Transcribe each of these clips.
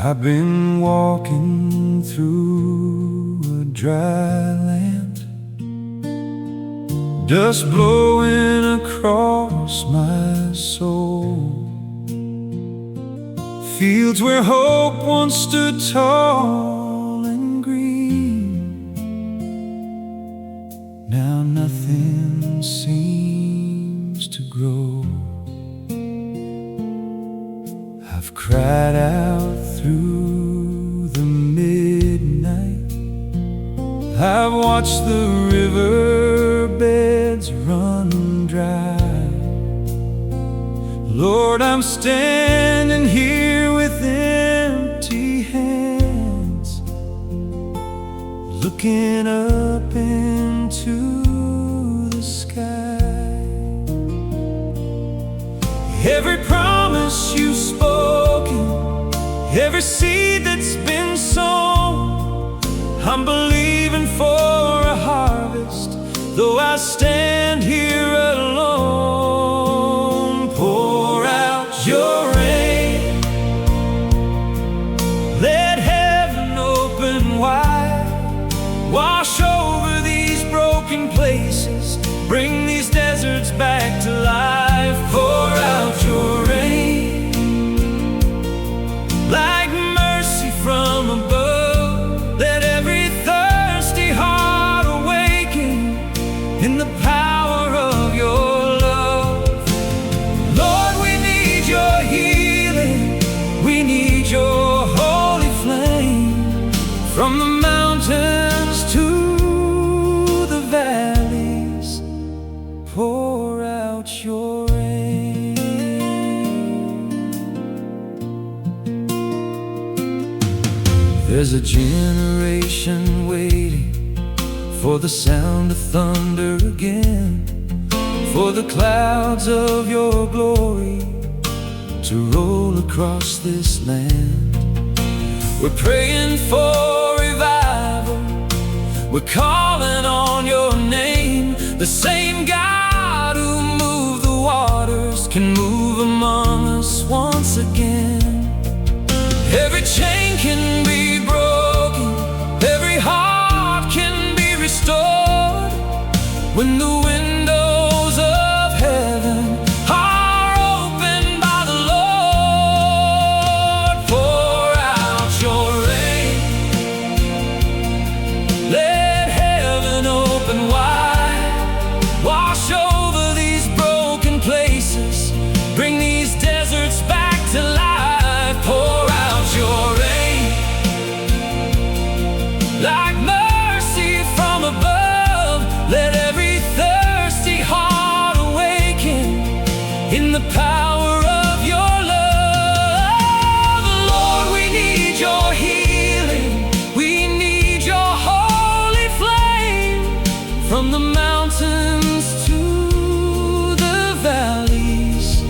I've been walking through a dry land, dust blowing across my soul. Fields where hope once stood tall and green, now nothing seems to grow. I've cried out through the midnight, I've watched the riverbeds run dry. Lord, I'm standing here with empty hands, looking up into the sky. Every promise you've spoken, every seed that's been sown, I'm believing for a harvest, though I stand here alone. Pour out your rain, let heaven open wide, wash over these broken places, bring these deserts back to life. Pour out your rain, like mercy from above, let every thirsty heart awaken in the power of your love. Lord, we need your healing, we need your holy flame, from the mountains to the valleys. Pour out your rain. There's a generation waiting for the sound of thunder again, for the clouds of your glory to roll across this land. We're praying for revival, we're calling on your name. The same God who moved the waters can move among us once again. Every chain can be broken, every heart can be restored, when the windows of heaven are opened by the Lord. Pour out your rain, let heaven open wide, wash over these broken places, bring these deserts back to life. Pour out your rain, like mercy from above, let every thirsty heart awaken in the power of your love. Lord, we need your healing, we need your holy flame, from the mountains to the valleys.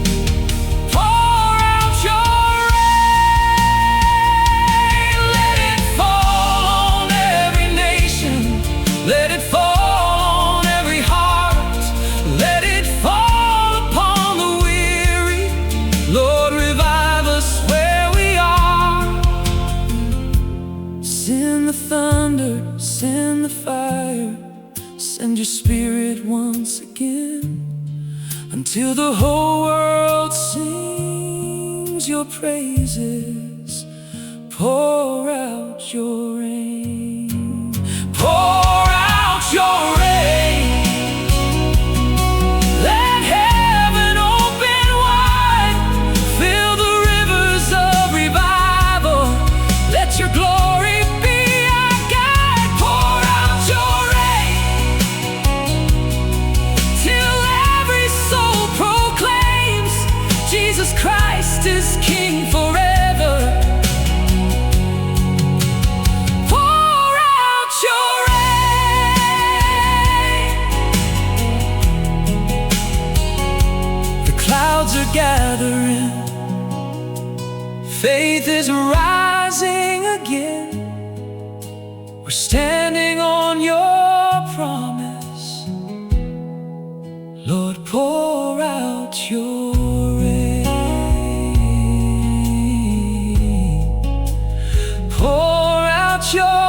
Pour out your rain, let it fall on every nation, let it fall on every heart, let it fall upon the weary. Lord, revive us where we are. Send the thunder, send the fire, send your spirit once again, until the whole world sings your praises. Pour out your rain, pour out your rain, let heaven open wide, fill the rivers of revival, let your glory be our guide. Pour out your rain, till every soul proclaims Jesus Christ is King forever. Pour out your rain. The clouds are gathering, faith is rising again. We're standing on your promise. Lord, pour out your rain. your